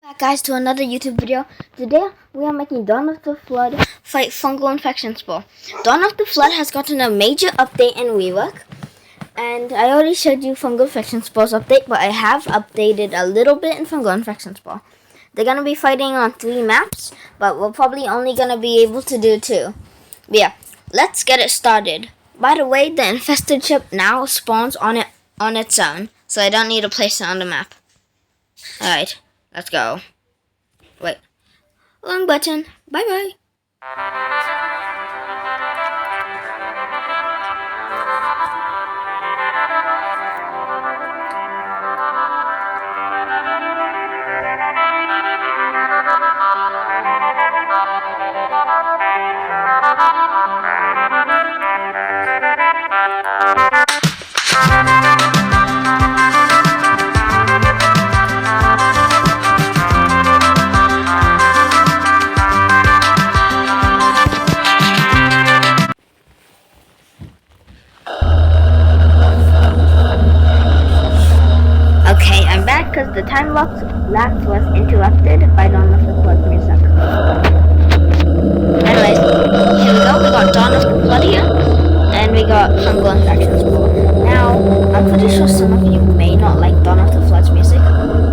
Back guys to another YouTube video. Today we are making Dawn of the Flood fight fungal infection spore. Dawn of the Flood has gotten a major update in rework, and I already showed you fungal infection spore's update, but I have updated a little bit in fungal infection spore. They're gonna be fighting on 3 maps, but we're probably only gonna be able to do 2. But yeah, let's get it started. By the way, the infested ship now spawns on its own, so I don't need to place it on the map. Alright. Let's go. Wait. Wrong button. Bye-bye. Okay, I'm back because the time lapse was interrupted by Dawn of the Flood music. Anyways, here we go. We got Dawn of the Flood here, and we got fungal infection spore. Now, I'm pretty sure some of you may not like Dawn of the Flood's music,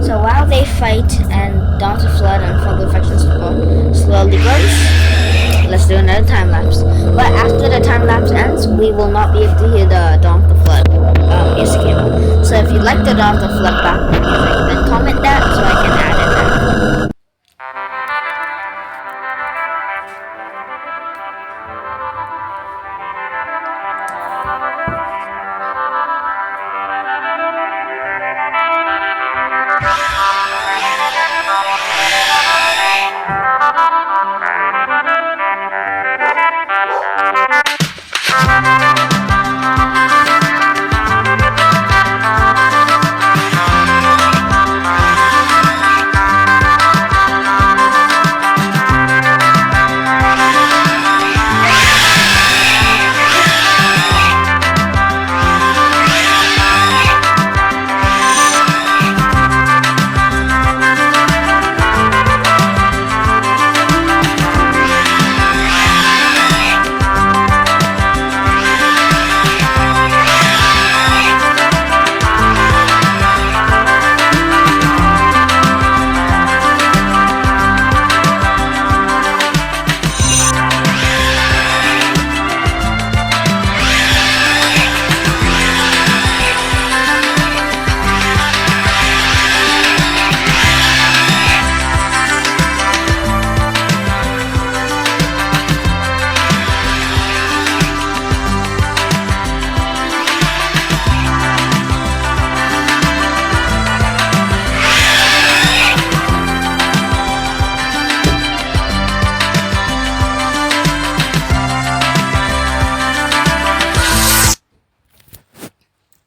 so while they fight and Dawn of the Flood and fungal infection spore slowly grows, let's do another time lapse. But after the time lapse ends, we will not be able to hear the Dawn of the Flood music anymore. So if you like the Dawn of the Flood background music, then comment that so I can add it there.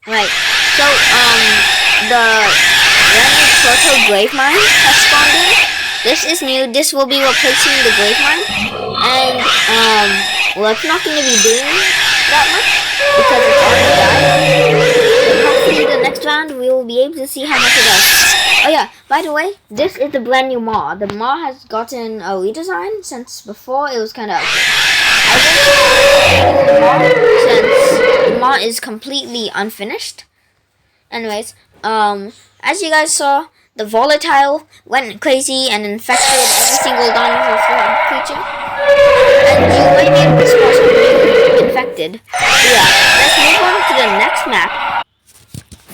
Right, so, the random proto grave mine has spawned in. This is new. This will be replacing the grave mine. And, well, it's not going to be doing that much because it's already died. Hopefully the next round we will be able to see how much it does. Oh yeah, by the way, this is the brand new Maw. The Maw has gotten a redesign since before it was kind of ugly. I think the Maw, since the Maw is completely unfinished. Anyways, as you guys saw, the volatile went crazy and infected every single Dawn of the Flood creature. And you might be able to spot something infected. So yeah, let's move on to the next map.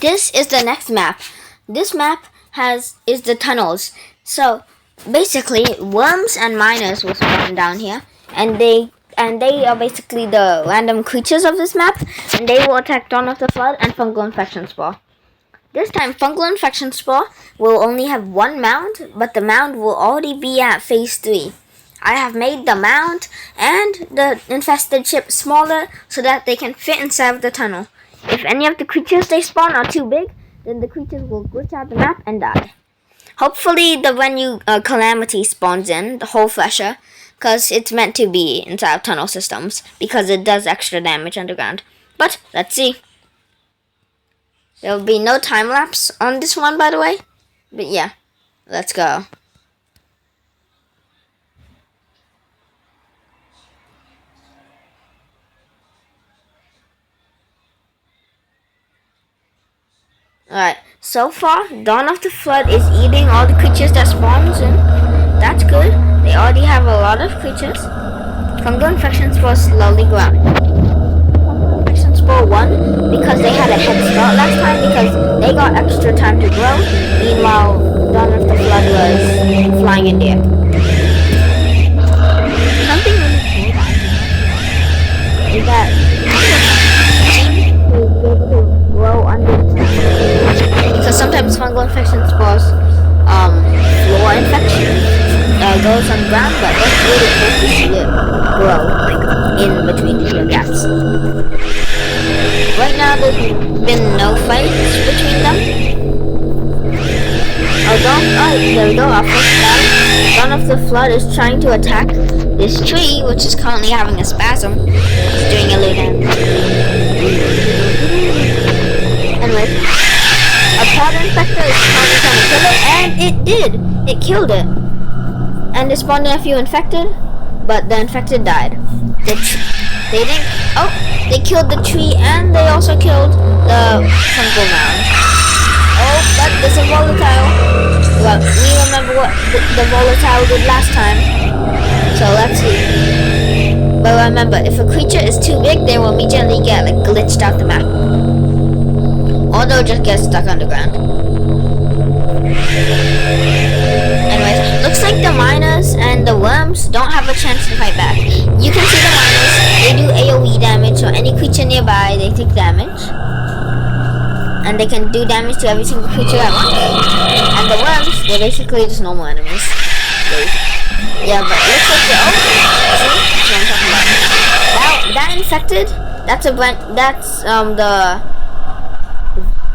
This is the next map. This map is the tunnels. So basically, worms and miners will spawn down here, and they are basically the random creatures of this map, and they will attack Dawn of the Flood and fungal infection spore. This time, fungal infection spore will only have 1 mound, but the mound will already be at phase 3. I have made the mound and the infested ship smaller so that they can fit inside of the tunnel. If any of the creatures they spawn are too big, then the creatures will glitch out the map and die. Hopefully the when you calamity spawns in, the hole fresher, because it's meant to be inside tunnel systems, because it does extra damage underground. But let's see. There will be no time lapse on this one, by the way. But yeah, let's go. So far, Dawn of the Flood is eating all the creatures that spawns in. That's good. They already have a lot of creatures. Fungal infection spores slowly growing. Fungal infection spore won because they had a head start last time because they got extra time to grow. Meanwhile, Dawn of the Flood was flying in the air. Something really cool is that seem to be able to grow under the ground. So sometimes fungal infection spores floor infection goes on the ground, but it's really cool to see it grow like in between the gaps. Right now there's been no fights between them. There we go, our first battle. Dawn of the Flood is trying to attack this tree, which is currently having a spasm. It's doing a little damage. Anyway, a powder infector is currently trying to kill it, and it did! It killed it. And it spawned a few infected, but the infected died. They killed the tree, and they also killed the fungal mound. Oh, but there's a volatile. Well, we remember what the volatile did last time. So let's see. But remember, if a creature is too big, they will immediately get like glitched out the map. Or they'll just get stuck underground. Anyways, looks like the miners and the worms don't have a chance to fight back. You can see the miners, they do AoE damage, so any creature nearby, they take damage. And they can do damage to every single creature at once. And the worms, they're basically just normal enemies. Yeah, but it looks like they're see? That's what I'm talking about. Now, that infected, that's the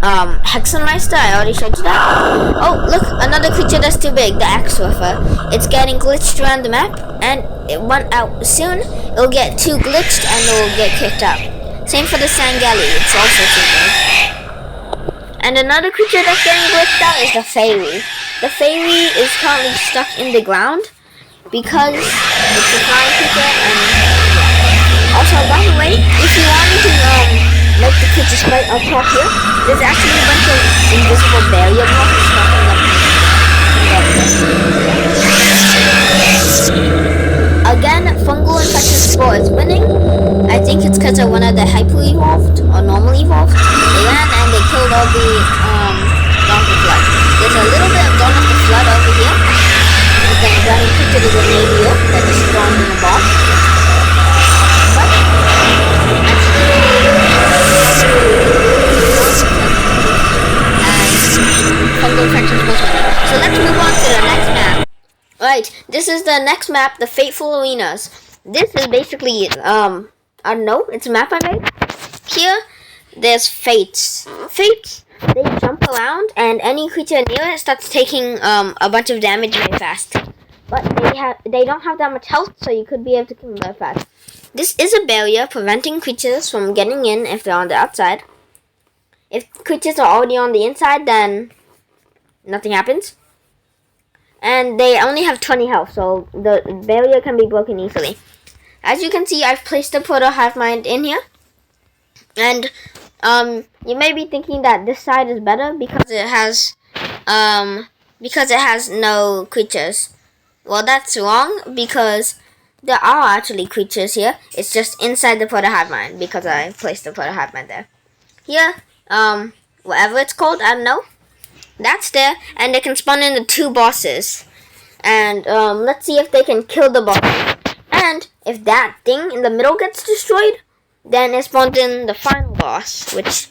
Hexenmeister, I already showed you that. Oh, look, another creature that's too big, the Axe Swiffer. It's getting glitched around the map, and it went out soon. It'll get too glitched, and it'll get kicked out. Same for the Sangali, it's also too big. And another creature that's getting glitched out is the Fairy. The Fairy is currently stuck in the ground because it's a flying creature, and also, by the way, if you wanted to make the creatures right up top here, there's actually a bunch of invisible barrier blocks stopping them. Again, fungal infection spore is winning. I think it's because of one of the hyper evolved or normal evolved. They ran and they killed all the Dawn of the Flood. There's a little bit of Dawn of the Flood over here. And then running into the grenade wheel that is spawned in the bomb. Fungal infection spores winning. So let's move on to the next map. Right, this is the next map, the Fateful Arenas. This is basically, I don't know, it's a map I made. Here, there's Fates. Fates, they jump around, and any creature near it starts taking a bunch of damage very fast. But they don't have that much health, so you could be able to kill them very fast. This is a barrier preventing creatures from getting in if they're on the outside. If creatures are already on the inside, then nothing happens. And they only have 20 health, so the barrier can be broken easily. As you can see, I've placed the Proto Hive Mind in here. And you may be thinking that this side is better because it has no creatures. Well, that's wrong because there are actually creatures here. It's just inside the Proto Hive Mind because I placed the Proto Hive Mind there. Here, whatever it's called, I don't know. That's there, and they can spawn in the 2 bosses. And let's see if they can kill the boss. And if that thing in the middle gets destroyed, then it spawns in the final boss, which is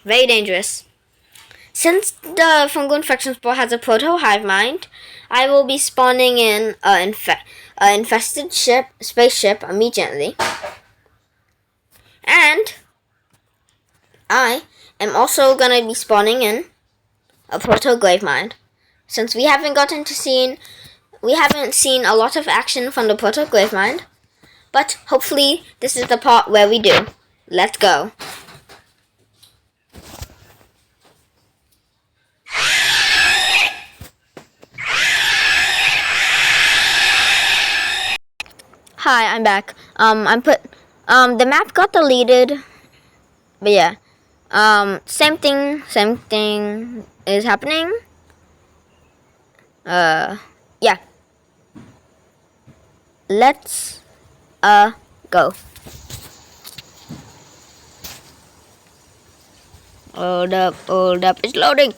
very dangerous. Since the fungal infection spore has a proto hive mind, I will be spawning in an infested spaceship immediately. And I am also going to be spawning in a proto grave mind. Since we haven't seen a lot of action from the proto grave mind, but hopefully this is the part where we do. Let's go. Hi, I'm back. The map got deleted, but yeah. Same thing is happening. Yeah. Let's go. Hold up, it's loading.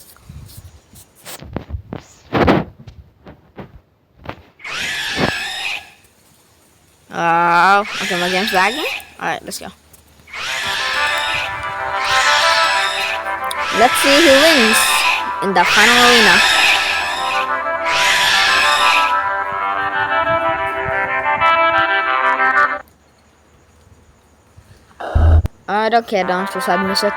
Okay, my game's lagging. Alright, let's go. Let's see who wins in the final arena. I don't care, don't just sad music.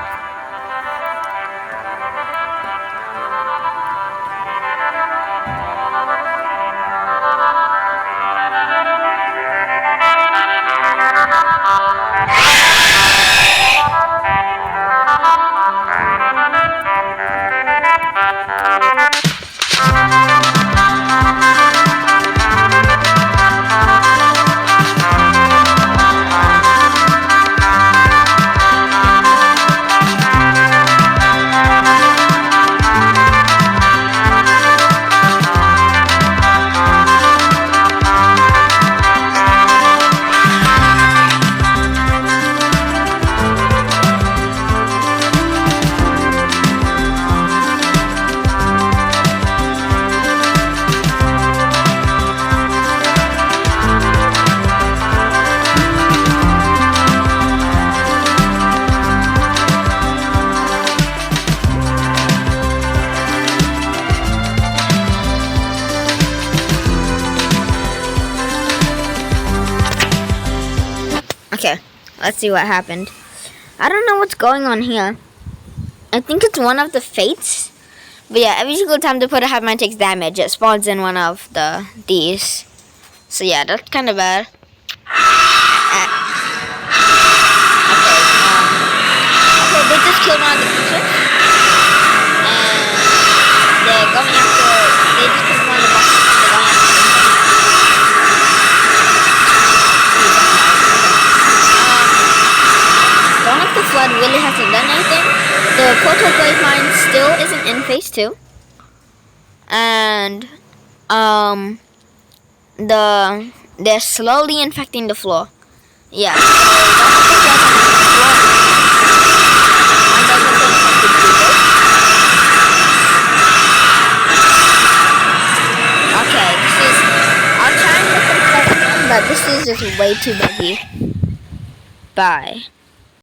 Okay, let's see what happened. I don't know what's going on here. I think it's one of the fates. But yeah, every single time the put a hive mind takes damage, it spawns in one of these. So yeah, that's kind of bad. Okay, they just killed one of the creatures. And they're going after, they just killed one of the bosses and they're going after them. Dawn of the Flood really hasn't done anything. The Portal Grave Mine still isn't in phase 2. And they're slowly infecting the floor. Yeah. Okay, I'll try and get them but this is just way too buggy. Bye.